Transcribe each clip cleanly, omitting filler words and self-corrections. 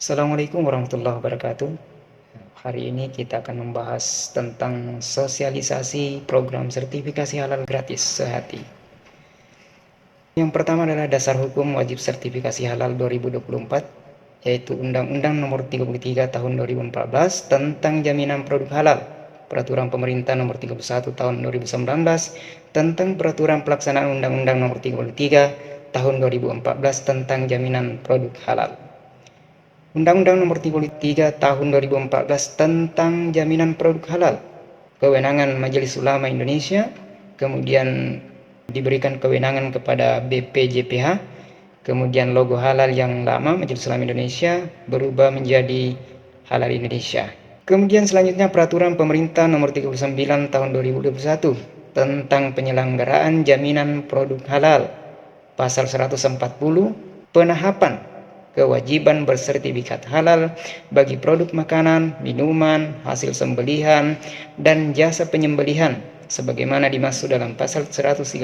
Assalamualaikum warahmatullahi wabarakatuh. Hari ini kita akan membahas tentang sosialisasi program sertifikasi halal gratis sehati. Yang pertama adalah dasar hukum wajib sertifikasi halal 2024, yaitu Undang-Undang Nomor 33 Tahun 2014 tentang jaminan produk halal, Peraturan Pemerintah Nomor 31 Tahun 2019 tentang Peraturan Pelaksanaan Undang-Undang Nomor 33 Tahun 2014 tentang jaminan produk halal. Undang-Undang Nomor 33 Tahun 2014 tentang jaminan produk halal, kewenangan Majelis Ulama Indonesia, kemudian diberikan kewenangan kepada BPJPH, kemudian logo halal yang lama Majelis Ulama Indonesia berubah menjadi Halal Indonesia. Kemudian selanjutnya Peraturan Pemerintah Nomor 39 Tahun 2021 tentang penyelenggaraan jaminan produk halal, Pasal 140, penahapan kewajiban bersertifikat halal bagi produk makanan, minuman, hasil sembelihan, dan jasa penyembelihan sebagaimana dimaksud dalam pasal 139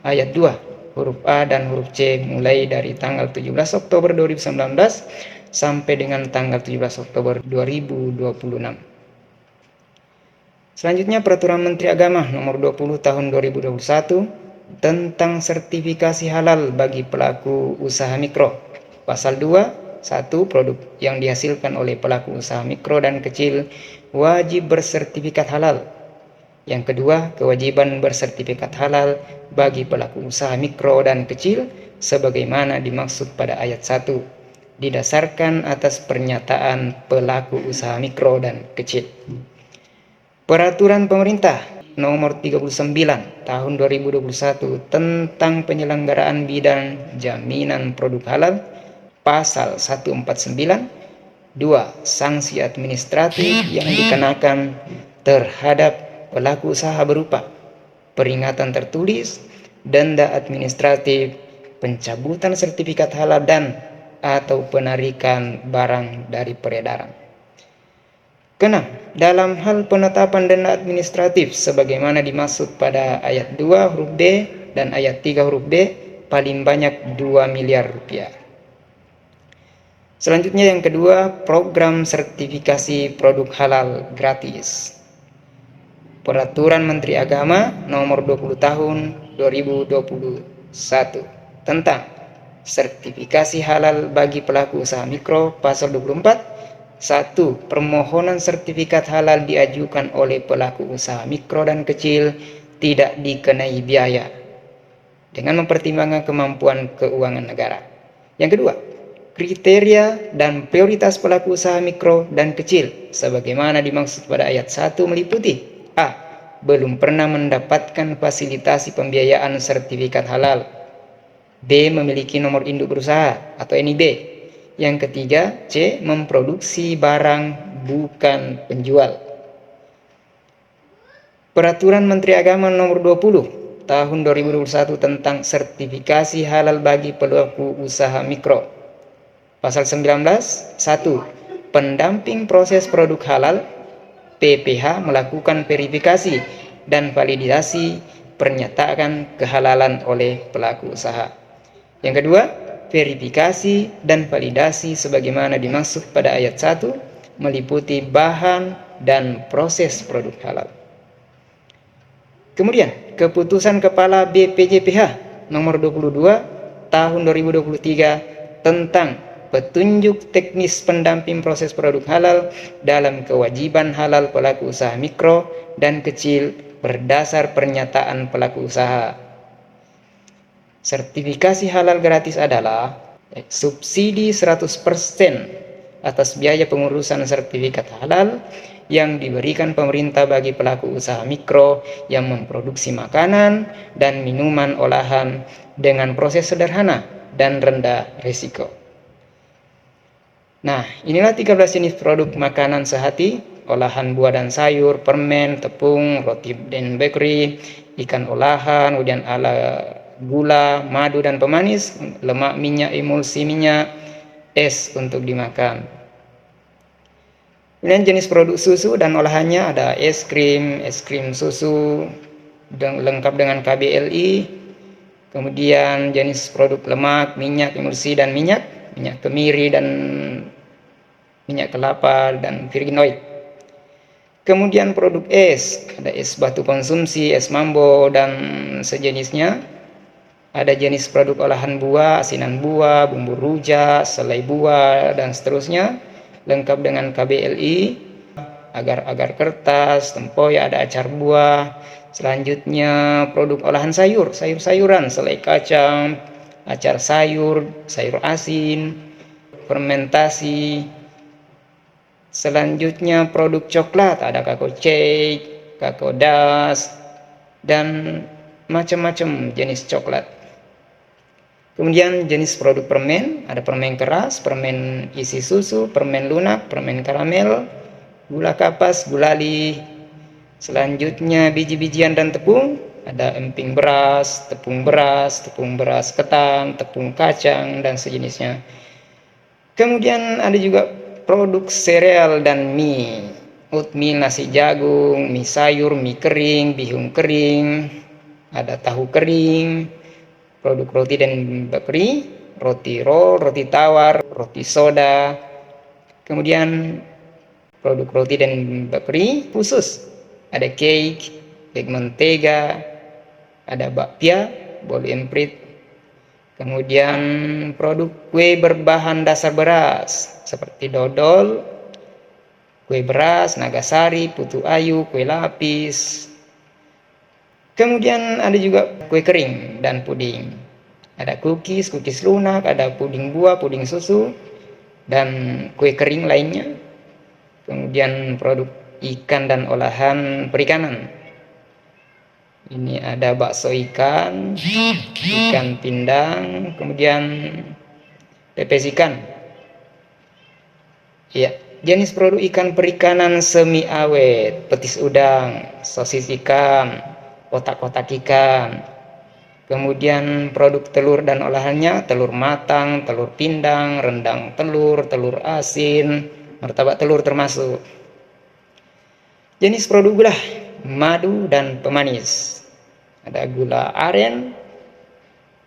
ayat 2 huruf A dan huruf C mulai dari tanggal 17 Oktober 2019 sampai dengan tanggal 17 Oktober 2026. Selanjutnya Peraturan Menteri Agama Nomor 20 Tahun 2021 tentang sertifikasi halal bagi pelaku usaha mikro. Pasal 2, 1. Produk yang dihasilkan oleh pelaku usaha mikro dan kecil wajib bersertifikat halal. Yang kedua, kewajiban bersertifikat halal bagi pelaku usaha mikro dan kecil sebagaimana dimaksud pada ayat 1, didasarkan atas pernyataan pelaku usaha mikro dan kecil. Peraturan Pemerintah Nomor 39 Tahun 2021 tentang penyelenggaraan bidang jaminan produk halal, Pasal 149, 2. Sanksi administratif yang dikenakan terhadap pelaku usaha berupa peringatan tertulis, denda administratif, pencabutan sertifikat halal dan atau penarikan barang dari peredaran. Keenam, dalam hal penetapan denda administratif sebagaimana dimaksud pada ayat 2 huruf B dan ayat 3 huruf B paling banyak 2 miliar rupiah. Selanjutnya yang kedua, program sertifikasi produk halal gratis. Peraturan Menteri Agama Nomor 20 Tahun 2021 tentang sertifikasi halal bagi pelaku usaha mikro, Pasal 24. 1. Permohonan sertifikat halal diajukan oleh pelaku usaha mikro dan kecil tidak dikenai biaya dengan mempertimbangkan kemampuan keuangan negara. Yang kedua, kriteria dan prioritas pelaku usaha mikro dan kecil sebagaimana dimaksud pada ayat 1 meliputi A. Belum pernah mendapatkan fasilitasi pembiayaan sertifikat halal. B. Memiliki nomor induk berusaha atau NIB. Yang ketiga, C. Memproduksi barang bukan penjual. Peraturan Menteri Agama Nomor 20 Tahun 2021 tentang sertifikasi halal bagi pelaku usaha mikro. Pasal 19, 1. Pendamping proses produk halal, PPH melakukan verifikasi dan validasi pernyataan kehalalan oleh pelaku usaha. Yang kedua, verifikasi dan validasi sebagaimana dimaksud pada ayat 1 meliputi bahan dan proses produk halal. Kemudian, keputusan Kepala BPJPH Nomor 22 Tahun 2023 tentang petunjuk teknis pendamping proses produk halal dalam kewajiban halal pelaku usaha mikro dan kecil berdasar pernyataan pelaku usaha. Sertifikasi halal gratis adalah subsidi 100% atas biaya pengurusan sertifikat halal yang diberikan pemerintah bagi pelaku usaha mikro yang memproduksi makanan dan minuman olahan dengan proses sederhana dan rendah risiko. Nah, inilah 13 jenis produk makanan sehati, olahan buah dan sayur, permen, tepung, roti dan bakery, ikan olahan, kemudian gula, madu dan pemanis, lemak, minyak, emulsi minyak, es untuk dimakan. Kemudian jenis produk susu dan olahannya ada es krim susu lengkap dengan KBLI. Kemudian jenis produk lemak, minyak, emulsi dan minyak minyak kemiri dan minyak kelapa dan virginoid. Kemudian produk es, ada es batu konsumsi, es mambo dan sejenisnya. Ada jenis produk olahan buah, asinan buah, bumbu rujak, selai buah dan seterusnya, lengkap dengan KBLI, agar-agar kertas, tempoyak, ada acar buah. Selanjutnya produk olahan sayur, sayur-sayuran, selai kacang, acar sayur, sayur asin, fermentasi. Selanjutnya produk coklat, ada kakao cake, kakao dust, dan macam-macam jenis coklat. Kemudian jenis produk permen, ada permen keras, permen isi susu, permen lunak, permen karamel, gula kapas, gulali. Selanjutnya biji-bijian dan tepung, ada emping beras, tepung beras ketan, tepung kacang dan sejenisnya. Kemudian ada juga produk sereal dan mie, oatmeal, nasi jagung, mie sayur, mie kering, bihun kering, ada tahu kering, produk roti dan bakery, roti roll, roti tawar, roti soda. Kemudian produk roti dan bakery khusus, ada cake, cake mentega, ada bakpia, bolu emprit. Kemudian produk kue berbahan dasar beras seperti dodol, kue beras, nagasari, putu ayu, kue lapis. Kemudian ada juga kue kering dan puding. Ada cookies lunak, ada puding buah, puding susu, dan kue kering lainnya. Kemudian produk ikan dan olahan perikanan. Ini ada bakso ikan, ikan pindang, kemudian pepes ikan. Ya, jenis produk ikan perikanan semi awet, petis udang, sosis ikan, kotak-kotak ikan. Kemudian produk telur dan olahannya, telur matang, telur pindang, rendang telur, telur asin, martabak telur termasuk. Jenis produk gula, madu dan pemanis. Ada gula aren,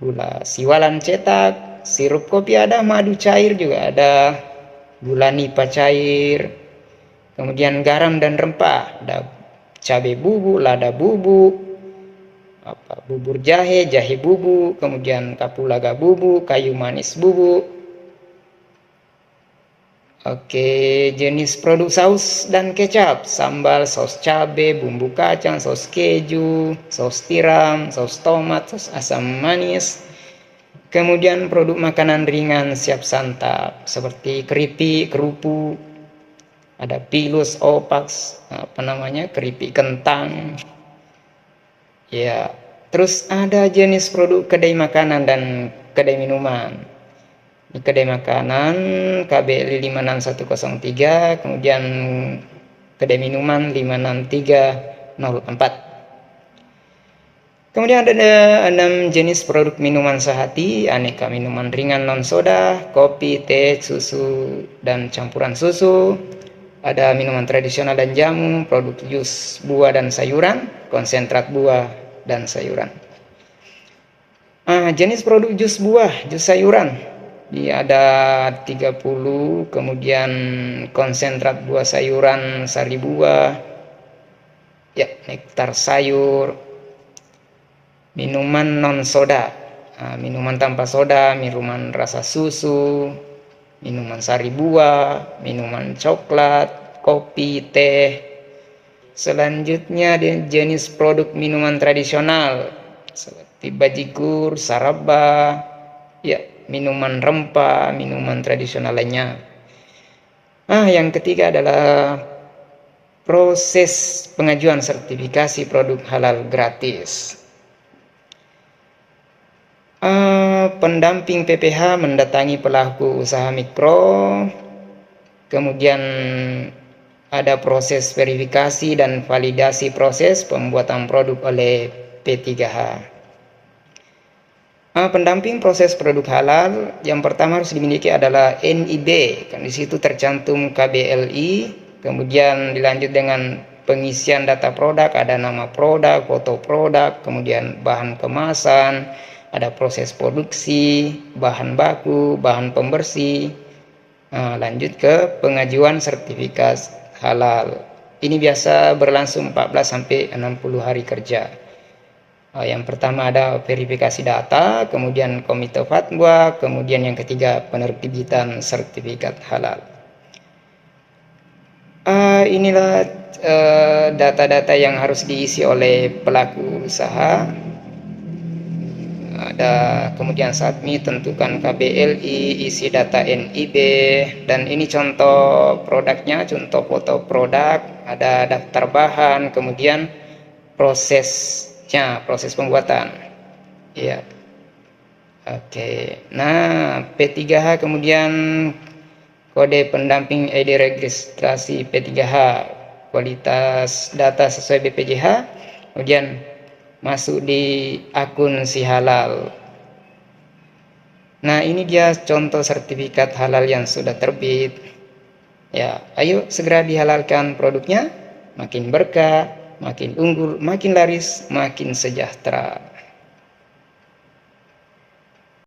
gula siwalan cetak, sirup kopi ada, madu cair juga ada, gula nipah cair. Kemudian garam dan rempah, ada cabai bubuk, lada bubuk, bubur jahe, jahe bubuk, kemudian kapulaga bubuk, kayu manis bubuk. Oke, jenis produk saus dan kecap, sambal, saus cabai, bumbu kacang, saus keju, saus tiram, saus tomat, saus asam manis. Kemudian produk makanan ringan siap santap seperti keripik, kerupuk, ada pilus, opaks, keripik kentang. Ya, terus ada jenis produk kedai makanan dan kedai minuman. Di kedai makanan KBLI 56103, kemudian kedai minuman 56304. Kemudian ada 6 jenis produk minuman sehati, aneka minuman ringan non soda, kopi, teh, susu, dan campuran susu. Ada minuman tradisional dan jamu, produk jus buah dan sayuran, konsentrat buah dan sayuran. Jenis produk jus buah, jus sayuran. Ini ada 30, kemudian konsentrat buah sayuran, sari buah, ya, nektar sayur. Minuman non soda, minuman tanpa soda, minuman rasa susu, minuman sari buah, minuman coklat, kopi, teh. Selanjutnya jenis produk minuman tradisional seperti bajigur, saraba, ya, minuman rempah, minuman tradisional lainnya. Yang ketiga adalah proses pengajuan sertifikasi produk halal gratis. Pendamping PPH mendatangi pelaku usaha mikro, kemudian ada proses verifikasi dan validasi proses pembuatan produk oleh P3H. Pendamping proses produk halal yang pertama harus dimiliki adalah NIB, kan di situ tercantum KBLI, kemudian dilanjut dengan pengisian data produk, ada nama produk, foto produk, kemudian bahan kemasan, ada proses produksi, bahan baku, bahan pembersih, lanjut ke pengajuan sertifikat halal. Ini biasa berlangsung 14 sampai 60 hari kerja. Yang pertama ada verifikasi data, kemudian komite fatwa, kemudian yang ketiga penerbitan sertifikat halal. Inilah data-data yang harus diisi oleh pelaku usaha. Kemudian submit, tentukan KBLI, isi data NIB, dan ini contoh produknya, contoh foto produk, ada daftar bahan, kemudian prosesnya, proses pembuatan. Ya. Oke. Nah, P3H kemudian kode pendamping ID registrasi P3H, kualitas data sesuai BPJH, kemudian masuk di akun si halal. Nah, ini dia contoh sertifikat halal yang sudah terbit. Ya, ayo segera dihalalkan produknya, makin berkah, makin unggul, makin laris, makin sejahtera.